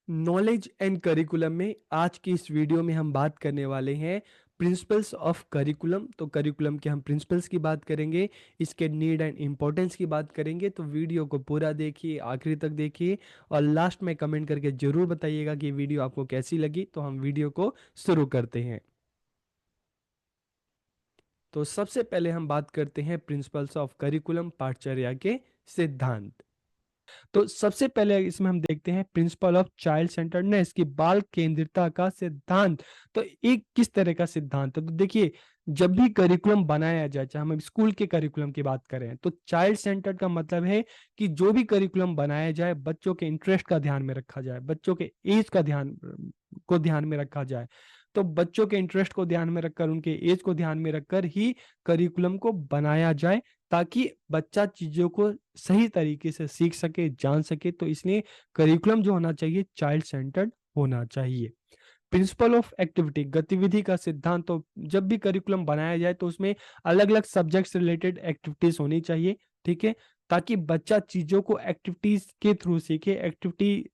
Knowledge and curriculum में आज की इस वीडियो में हम बात करने वाले हैं प्रिंसिपल्स ऑफ करिकुलम। तो करिकुलम के हम प्रिंसिपल्स की बात करेंगे, इसके नीड एंड इम्पोर्टेंस की बात करेंगे। तो वीडियो को पूरा देखिए, आखिरी तक देखिए और लास्ट में कमेंट करके जरूर बताइएगा कि वीडियो आपको कैसी लगी। तो हम वीडियो को शुरू करते हैं। तो सबसे पहले हम बात करते हैं प्रिंसिपल्स ऑफ करिकुलम, पाठचर्या के सिद्धांत। तो सबसे पहले इसमें हम देखते हैं प्रिंसिपल ऑफ चाइल्ड सेंटर्डनेस की बाल केंद्रितता का सिद्धांत। तो एक किस तरह का सिद्धांत है? तो देखिए, जब भी करिकुलम बनाया जाए, चाहे हम स्कूल के करिकुलम की बात करें, तो चाइल्ड सेंटर्ड का मतलब है कि जो भी करिकुलम बनाया जाए बच्चों के इंटरेस्ट का ध्यान में रखा जाए, बच्चों के एज का ध्यान में रखा जाए। तो बच्चों के इंटरेस्ट को ध्यान में रखकर, उनके एज को ध्यान में रखकर ही करिकुलम को बनाया जाए, ताकि बच्चा चीजों को सही तरीके से सीख सके, जान सके। तो इसलिए करिकुलम जो होना चाहिए चाइल्ड सेंटर्ड होना चाहिए। प्रिंसिपल ऑफ एक्टिविटी, गतिविधि का सिद्धांत। तो जब भी करिकुलम बनाया जाए तो उसमें अलग अलग सब्जेक्ट्स रिलेटेड एक्टिविटीज होनी चाहिए, ठीक है, ताकि बच्चा चीजों को एक्टिविटीज के थ्रू सीखे, एक्टिविटी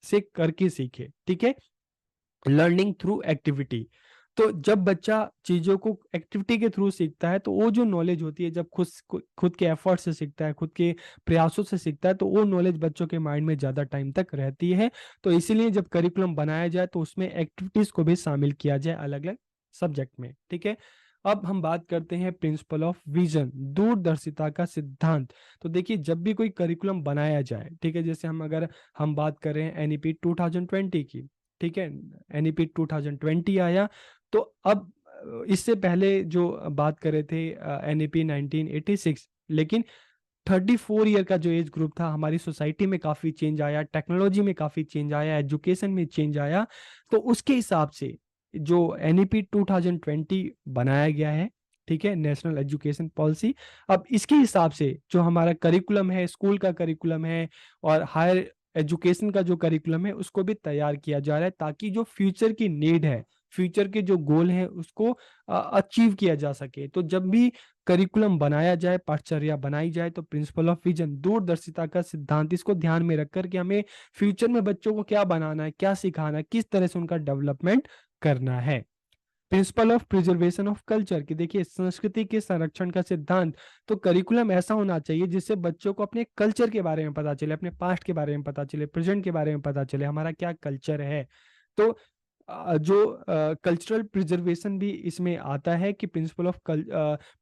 से करके सीखे, ठीक है, लर्निंग थ्रू एक्टिविटी। तो जब बच्चा चीजों को एक्टिविटी के थ्रू सीखता है तो वो जो नॉलेज होती है, जब खुद के एफर्ट से सीखता है, खुद के प्रयासों से सीखता है, तो वो नॉलेज बच्चों के माइंड में ज्यादा टाइम तक रहती है। तो इसीलिए जब करिकुलम बनाया जाए तो उसमें एक्टिविटीज को भी शामिल किया जाए अलग अलग सब्जेक्ट में, ठीक है। अब हम बात करते हैं प्रिंसिपल ऑफ विजन, दूरदर्शिता का सिद्धांत। तो देखिए, जब भी कोई करिकुलम बनाया जाए, ठीक है, जैसे अगर हम बात करें एनईपी 2020 की, ठीक है, एनईपी 2020 आया। तो अब इससे पहले जो बात कर रहे थे एनईपी 1986, लेकिन 34 ईयर का जो एज ग्रुप था, हमारी सोसाइटी में काफी चेंज आया, टेक्नोलॉजी में काफी चेंज आया, एजुकेशन में चेंज आया। तो उसके हिसाब से जो एनईपी 2020 बनाया गया है, ठीक है, नेशनल एजुकेशन पॉलिसी, अब इसके हिसाब से जो हमारा करिकुलम है, स्कूल का करिकुलम है और हायर एजुकेशन का जो करिकुलम है, उसको भी तैयार किया जा रहा है, ताकि जो फ्यूचर की नीड है, फ्यूचर के जो गोल हैं, उसको अचीव किया जा सके। तो जब भी करिकुलम बनाया जाए, पाठचर्या बनाई जाए, तो प्रिंसिपल ऑफ विजन, दूरदर्शिता का सिद्धांत, इसको ध्यान में रखकर कि हमें फ्यूचर में बच्चों को क्या बनाना है, क्या सिखाना है, किस तरह से उनका डेवलपमेंट करना है। Principle of preservation of culture की देखिए, संस्कृति के संरक्षण का सिद्धांत। तो करिकुलम ऐसा होना चाहिए जिससे बच्चों को अपने कल्चर के बारे में पता चले, अपने पास्ट के बारे में पता चले, प्रेजेंट के बारे में पता चले, हमारा क्या कल्चर है। तो जो कल्चरल प्रिजर्वेशन भी इसमें आता है कि principle of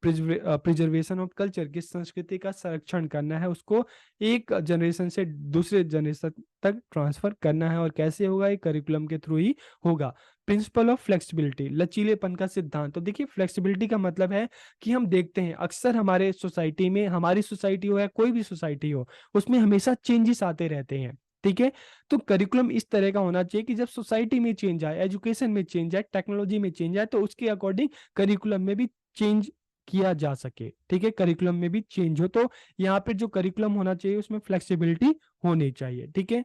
preservation of culture की संस्कृति का संरक्षण करना है, उसको एक जनरेशन से दूसरे जनरेशन तक ट्रांसफर करना है। और कैसे होगा? एक करिकुलम के थ्रू ही होगा। प्रिंसिपल ऑफ फ्लेक्सिबिलिटी, लचीलेपन का सिद्धांत। तो देखिए, फ्लेक्सिबिलिटी का मतलब है कि हम देखते हैं अक्सर हमारे सोसाइटी में, हमारी सोसाइटी हो या कोई भी सोसाइटी हो, उसमें हमेशा चेंजेस आते रहते हैं, ठीक है। तो करिकुलम इस तरह का होना चाहिए कि जब सोसाइटी में चेंज आए, एजुकेशन में चेंज आए, टेक्नोलॉजी में चेंज आए, तो उसके अकॉर्डिंग करिकुलम में भी चेंज किया जा सके, ठीक है, करिकुलम में भी चेंज हो। तो यहाँ पे जो करिकुलम होना चाहिए उसमें फ्लेक्सिबिलिटी होनी चाहिए, ठीक है।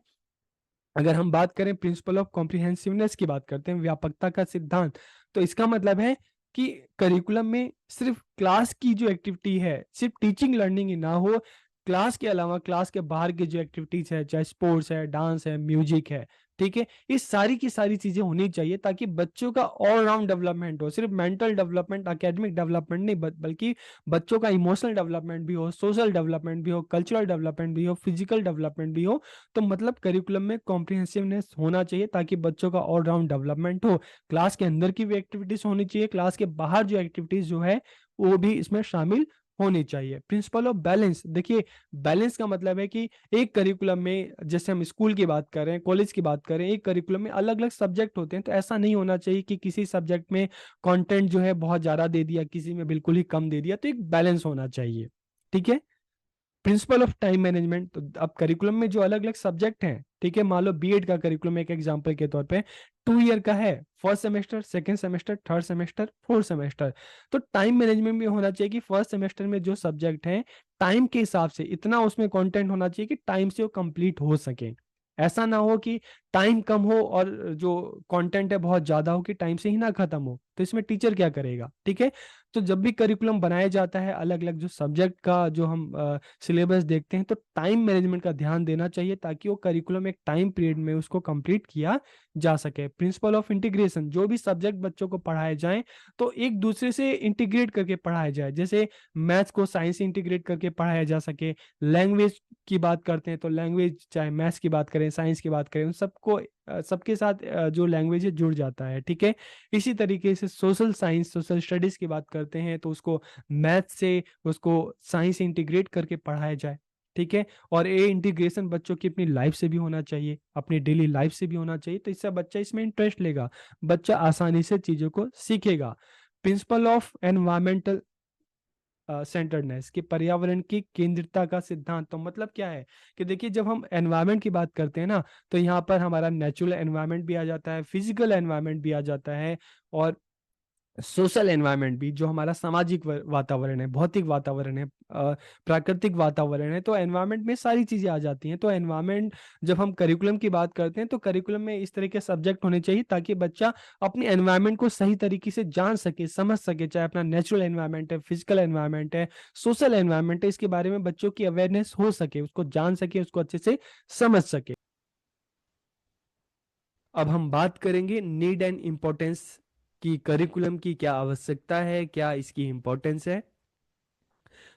अगर हम बात करें प्रिंसिपल ऑफ कॉम्प्रिहेंसिवनेस की, बात करते हैं व्यापकता का सिद्धांत। तो इसका मतलब है कि करिकुलम में सिर्फ क्लास की जो एक्टिविटी है, सिर्फ टीचिंग लर्निंग ही ना हो, क्लास के अलावा क्लास के बाहर की जो एक्टिविटीज है, चाहे स्पोर्ट्स है, डांस है, म्यूजिक है, ठीक है, ये सारी की सारी चीजें होनी चाहिए, ताकि बच्चों का ऑलराउंड डेवलपमेंट हो। सिर्फ मेंटल डेवलपमेंट, एकेडमिक डेवलपमेंट नहीं, बल्कि बच्चों का इमोशनल डेवलपमेंट भी हो, सोशल डेवलपमेंट भी हो, कल्चरल डेवलपमेंट भी हो, फिजिकल डेवलपमेंट भी हो। तो मतलब करिकुलम में कॉम्प्रिहेंसिवनेस होना चाहिए, ताकि बच्चों का ऑलराउंड डेवलपमेंट हो। क्लास के अंदर की भी एक्टिविटीज होनी चाहिए, क्लास के बाहर जो एक्टिविटीज जो है वो भी इसमें शामिल होनी चाहिए। प्रिंसिपल ऑफ बैलेंस, देखिए, बैलेंस का मतलब है कि एक करिकुलम में, जैसे हम स्कूल की बात करें, कॉलेज की बात करें, एक करिकुलम में अलग अलग सब्जेक्ट होते हैं। तो ऐसा नहीं होना चाहिए कि किसी सब्जेक्ट में कंटेंट जो है बहुत ज्यादा दे दिया, किसी में बिल्कुल ही कम दे दिया। तो एक बैलेंस होना चाहिए, ठीक है। प्रिंसिपल ऑफ टाइम मैनेजमेंट, तो अब करिकुलम में जो अलग अलग सब्जेक्ट हैं, ठीक है, मान लो बीएड का करिकुलम एक एग्जांपल के तौर पे 2 ईयर का है, first semester, second semester, third semester, fourth semester. तो टाइम मैनेजमेंट भी होना चाहिए कि फर्स्ट सेमेस्टर में जो सब्जेक्ट हैं, टाइम के हिसाब से इतना उसमें कंटेंट होना चाहिए कि टाइम से वो कंप्लीट हो सके। ऐसा ना हो कि टाइम कम हो और जो कंटेंट है बहुत ज्यादा हो कि टाइम से ही ना खत्म हो। तो इसमें टीचर क्या करेगा? ठीक है। तो जब भी करिकुलम बनाया जाता है, अलग अलग जो सब्जेक्ट का जो हम सिलेबस देखते हैं, तो टाइम मैनेजमेंट का ध्यान देना चाहिए ताकि वो करिकुलम एक टाइम पीरियड में उसको कंप्लीट किया जा सके। प्रिंसिपल ऑफ इंटीग्रेशन, जो भी सब्जेक्ट बच्चों को पढ़ाए जाएं तो एक दूसरे से इंटीग्रेट करके पढ़ाया जाए। जैसे मैथ्स को साइंस से इंटीग्रेट करके पढ़ाया जा सके। लैंग्वेज की बात करते हैं तो लैंग्वेज, चाहे मैथ्स की बात करें, साइंस की बात करें, उन सबको सबके साथ जो लैंग्वेज है जुड़ जाता है। ठीक है। इसी तरीके से सोशल साइंस, सोशल स्टडीज की बात करते हैं तो उसको मैथ से, उसको साइंस से इंटीग्रेट करके पढ़ाया जाए। ठीक है। और ये इंटीग्रेशन बच्चों की अपनी लाइफ से भी होना चाहिए, अपनी डेली लाइफ से भी होना चाहिए, तो इससे बच्चा इसमें इंटरेस्ट लेगा, बच्चा आसानी से चीजों को सीखेगा। प्रिंसिपल ऑफ एनवायरमेंटल सेंटर्डनेस, कि पर्यावरण की केंद्रितता का सिद्धांत। तो मतलब क्या है कि देखिए, जब हम एनवायरनमेंट की बात करते हैं ना, तो यहाँ पर हमारा नेचुरल एनवायरनमेंट भी आ जाता है, फिजिकल एनवायरनमेंट भी आ जाता है, और सोशल एनवायरनमेंट भी, जो हमारा सामाजिक वातावरण है, भौतिक वातावरण है, प्राकृतिक वातावरण है। तो एनवायरनमेंट में सारी चीजें आ जाती हैं। तो एनवायरनमेंट, जब हम करिकुलम की बात करते हैं तो करिकुलम में इस तरह के सब्जेक्ट होने चाहिए ताकि बच्चा अपने एनवायरनमेंट को सही तरीके से जान सके, समझ सके, चाहे अपना नेचुरल एनवायरनमेंट है, फिजिकल एनवायरनमेंट है, सोशल एनवायरनमेंट है, इसके बारे में बच्चों की अवेयरनेस हो सके, उसको जान सके, उसको अच्छे से समझ सके। अब हम बात करेंगे नीड एंड इम्पोर्टेंस की, करिकुलम की क्या आवश्यकता है, क्या इसकी इम्पोर्टेंस है।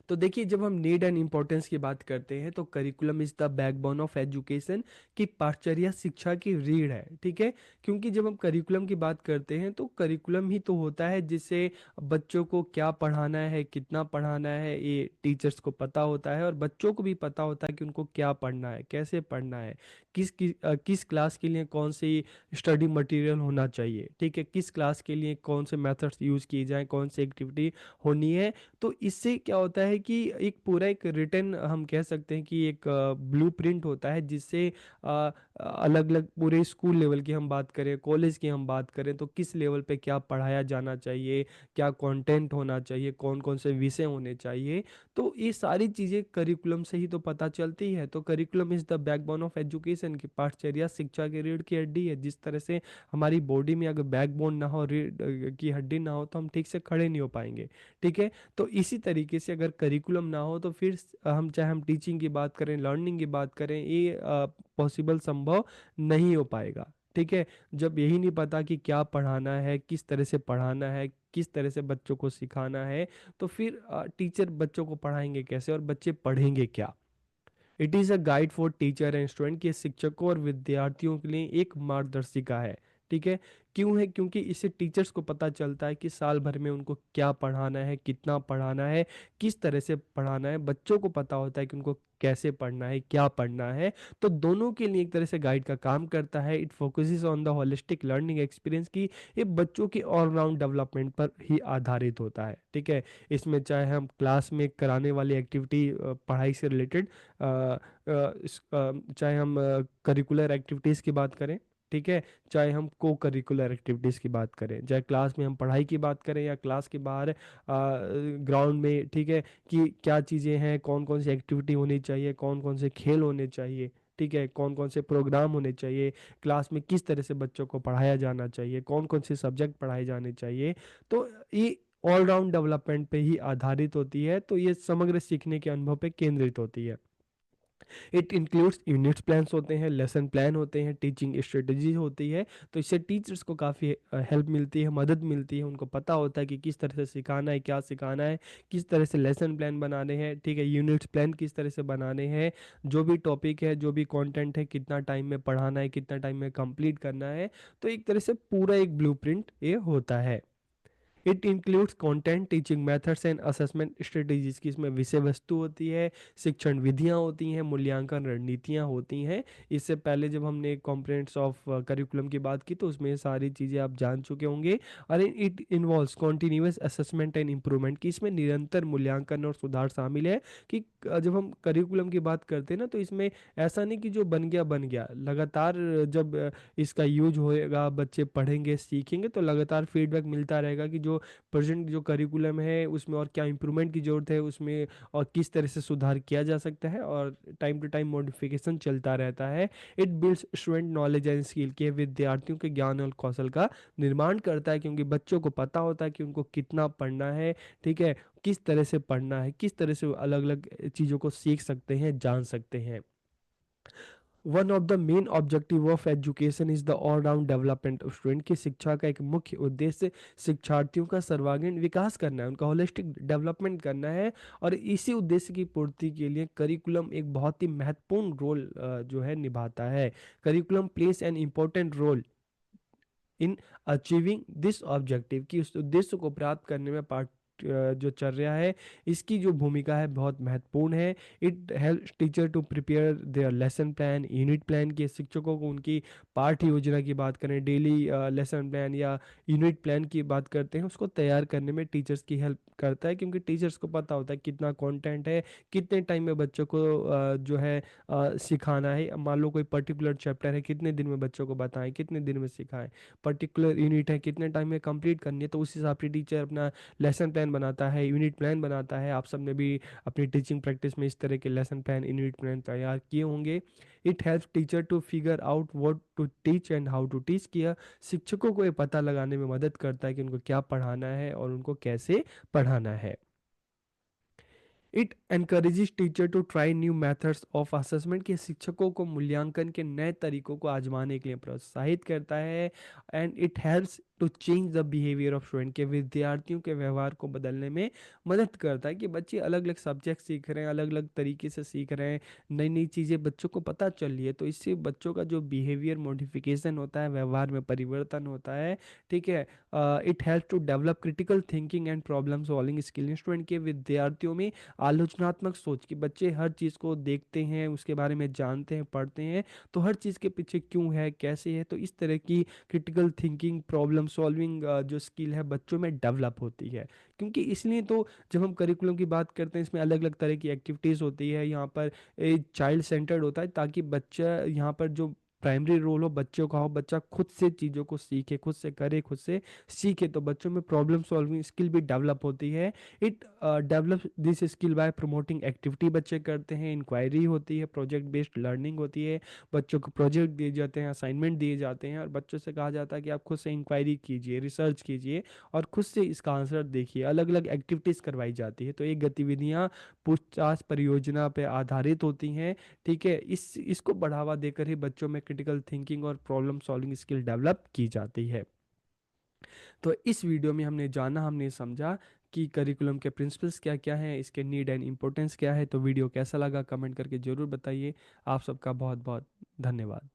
तो देखिए, जब हम नीड एंड इम्पोर्टेंस की बात करते हैं तो curriculum is the backbone of education, की पाश्चर्य शिक्षा की रीढ़ है। ठीक है। क्योंकि जब हम करिकुलम की बात करते हैं तो करिकुलम ही तो होता है जिससे बच्चों को क्या पढ़ाना है, कितना पढ़ाना है, ये टीचर्स को पता होता है, और बच्चों को भी पता होता है कि उनको क्या पढ़ना है, कैसे पढ़ना है, किस क्लास के लिए कौन सी स्टडी मटेरियल होना चाहिए। ठीक है। किस क्लास के लिए कौन से मेथड्स यूज किए जाएं, कौन सी एक्टिविटी होनी है। तो इससे क्या होता है कि एक पूरा एक रिटर्न, हम कह सकते हैं कि एक ब्लूप्रिंट होता है, जिससे अलग अलग पूरे स्कूल लेवल की हम बात करें, कॉलेज की हम बात करें, तो किस लेवल पे क्या पढ़ाया जाना चाहिए, क्या कंटेंट होना चाहिए, कौन कौन से विषय होने चाहिए। तो ये सारी चीज़ें करिकुलम से ही तो पता चलती है। तो curriculum is the backbone of education, की पाठचर्या शिक्षा की रीढ़ की हड्डी है। जिस तरह से हमारी बॉडी में अगर बैकबोन ना हो, रीढ़ की हड्डी ना हो, तो हम ठीक से खड़े नहीं हो पाएंगे। ठीक है। तो इसी तरीके से अगर करिकुलम ना हो तो फिर हम, चाहे हम टीचिंग की बात करें, लर्निंग की बात करें, ये पॉसिबल, संभव नहीं हो पाएगा। ठीक है। जब यही नहीं पता कि क्या पढ़ाना है, किस तरह से पढ़ाना है, किस तरह से बच्चों को सिखाना है, तो फिर टीचर बच्चों को पढ़ाएंगे कैसे और बच्चे पढ़ेंगे क्या। It is a guide for teacher and student, के शिक्षकों और विद्यार्थियों के लिए एक मार्गदर्शिका है। ठीक है। क्यों है? क्योंकि इससे टीचर्स को पता चलता है कि साल भर में उनको क्या पढ़ाना है, कितना पढ़ाना है, किस तरह से पढ़ाना है। बच्चों को पता होता है कि उनको कैसे पढ़ना है, क्या पढ़ना है। तो दोनों के लिए एक तरह से गाइड का काम करता है। It focuses on the holistic learning experience, की ये बच्चों के ऑलराउंड डेवलपमेंट पर ही आधारित होता है। ठीक है। इसमें चाहे हम क्लास में कराने वाली एक्टिविटी, पढ़ाई से रिलेटेड, चाहे हम करिकुलर एक्टिविटीज़ की बात करें, ठीक है, चाहे हम को करिकुलर एक्टिविटीज़ की बात करें, चाहे क्लास में हम पढ़ाई की बात करें या क्लास के बाहर ग्राउंड में। ठीक है। कि क्या चीज़ें हैं, कौन कौन सी एक्टिविटी होनी चाहिए, कौन कौन से खेल होने चाहिए। ठीक है। कौन कौन से प्रोग्राम होने चाहिए, क्लास में किस तरह से बच्चों को पढ़ाया जाना चाहिए, कौन कौन से सब्जेक्ट पढ़ाए जाने चाहिए। तो ये ऑलराउंड डेवलपमेंट पे ही आधारित होती है। तो ये समग्र सीखने के अनुभव पे केंद्रित होती है। इट इंक्लूड्स यूनिट्स प्लान्स होते हैं, लेसन प्लान होते हैं, टीचिंग स्ट्रेटजी होती है। तो इससे टीचर्स को काफ़ी हेल्प मिलती है, मदद मिलती है। उनको पता होता है कि किस तरह से सिखाना है, क्या सिखाना है, किस तरह से लेसन प्लान बनाने हैं। ठीक है। यूनिट्स प्लान किस तरह से बनाने हैं, जो भी टॉपिक है, जो भी कंटेंट है, कितना टाइम में पढ़ाना है, कितना टाइम में कंप्लीट करना है। तो एक तरह से पूरा एक ब्लूप्रिंट ये होता है। It includes content, teaching methods and assessment strategies, की इसमें विषय वस्तु होती है, शिक्षण विधियां होती हैं, मूल्यांकन रणनीतियां होती हैं। इससे पहले जब हमने कॉम्प्रेंट्स ऑफ करिकुलम की बात की तो उसमें ये सारी चीज़ें आप जान चुके होंगे। और it involves continuous assessment and improvement, की इसमें निरंतर मूल्यांकन और सुधार शामिल है। कि जब हम करिकुलम की बात करते हैं ना, तो इसमें ऐसा नहीं कि जो बन गया लगातार, जब इसका यूज होएगा, बच्चे पढ़ेंगे, सीखेंगे, तो लगातार फीडबैक मिलता रहेगा कि जो प्रेजेंट जो करिकुलम है उसमें और क्या इम्प्रूवमेंट की ज़रूरत है उसमें, और किस तरह से सुधार किया जा सकता है, और टाइम टू टाइम मॉडिफिकेशन चलता रहता है। It builds student knowledge and skill के विद्यार्थियों के ज्ञान और कौशल का निर्माण करता है, क्योंकि बच्चों को पता होता है कि उनको कितना पढ़ना है, ठीक है, किस तरह से पढ़ना है, किस तरह से वो अलग अलग चीज़ों को सीख सकते हैं, जान सकते हैं। One of the main objective of education is the all round development of student की शिक्षा का एक मुख्य उद्देश्य शिक्षार्थियों का सर्वांगीण विकास करना है, उनका होलिस्टिक डेवलपमेंट करना है। और इसी उद्देश्य की पूर्ति के लिए करिकुलम एक बहुत ही महत्वपूर्ण रोल जो है निभाता है। Curriculum place an important role in achieving this objective, कि उस उद्देश्य को प्राप्त करने में पाठ जो चल रहा है इसकी जो भूमिका है बहुत महत्वपूर्ण है। It help teacher to prepare their lesson plan, unit plan के शिक्षकों को उनकी पाठ्य योजना की बात करें, डेली लेसन प्लान या यूनिट प्लान की बात करते हैं, उसको तैयार करने में टीचर्स की हेल्प करता है, क्योंकि टीचर्स को पता होता है कितना कंटेंट है, कितने टाइम में बच्चों को जो है सिखाना है। मान लो कोई पर्टिकुलर चैप्टर है, कितने दिन में बच्चों को बताएं, कितने दिन में सिखाएं, पर्टिकुलर यूनिट है कितने टाइम में कंप्लीट करनी है, तो उस हिसाब से टीचर अपना लेसन प्लान बनाता है, यूनिट प्लान बनाता है। आप सबने भी अपनी टीचिंग प्रैक्टिस में इस तरह के लेसन प्लान, यूनिट प्लान तैयार किए होंगे। It helps teacher to figure out what to teach and how to teach किया, शिक्षकों को ये पता लगाने में मदद करता है कि उनको क्या पढ़ाना है और उनको कैसे पढ़ाना है। It encourages teacher to try new methods of assessment, के शिक्षकों को मूल्यांकन के नए तरीकों को आजमाने के लिए प्रोत्साहित करता है। And it helps to change the behaviour of student, के विद्यार्थियों के व्यवहार को बदलने में मदद करता है, कि बच्चे अलग अलग सब्जेक्ट सीख रहे हैं, अलग अलग तरीके से सीख रहे हैं, नई नई चीज़ें बच्चों को पता चल रही है, तो इससे बच्चों का जो बिहेवियर मॉडिफिकेशन होता है, व्यवहार में परिवर्तन होता है, ठीक है। It help to develop critical thinking and problem solving skill, student के विद्यार्थियों में आलोचनात्मक सोच, की बच्चे हर चीज़ को देखते हैं, उसके बारे में जानते हैं, पढ़ते हैं, तो हर चीज़ के पीछे क्यों है, कैसे है, तो इस तरह की क्रिटिकल थिंकिंग, प्रॉब्लम सॉल्विंग जो स्किल है बच्चों में डेवलप होती है। क्योंकि इसलिए तो जब हम करिकुलम की बात करते हैं इसमें अलग अलग तरह की एक्टिविटीज़ होती है, यहाँ पर चाइल्ड सेंटर्ड होता है, ताकि बच्चा यहाँ पर जो प्राइमरी रोल हो बच्चों का हो, बच्चा खुद से चीज़ों को सीखे, खुद से करे, खुद से सीखे, तो बच्चों में प्रॉब्लम सॉल्विंग स्किल भी डेवलप होती है। It develop this skill bye promoting activity बच्चे करते हैं, इंक्वायरी होती है, प्रोजेक्ट बेस्ड लर्निंग होती है, बच्चों को प्रोजेक्ट दिए जाते हैं, असाइनमेंट दिए जाते हैं, और बच्चों से कहा जाता है कि आप खुद से इंक्वायरी कीजिए, रिसर्च कीजिए, और खुद से इसका आंसर देखिए, अलग अलग एक्टिविटीज़ करवाई जाती है। तो ये गतिविधियाँ पूछताछ परियोजना पे आधारित होती हैं, ठीक है। इसको बढ़ावा देकर ही बच्चों में क्रिटिकल थिंकिंग और प्रॉब्लम सॉल्विंग स्किल डेवलप की जाती है। तो इस वीडियो में हमने जाना, हमने समझा कि करिकुलम के प्रिंसिपल्स क्या क्या हैं, इसके नीड एंड इम्पोर्टेंस क्या है। तो वीडियो कैसा लगा कमेंट करके ज़रूर बताइए। आप सबका बहुत बहुत धन्यवाद।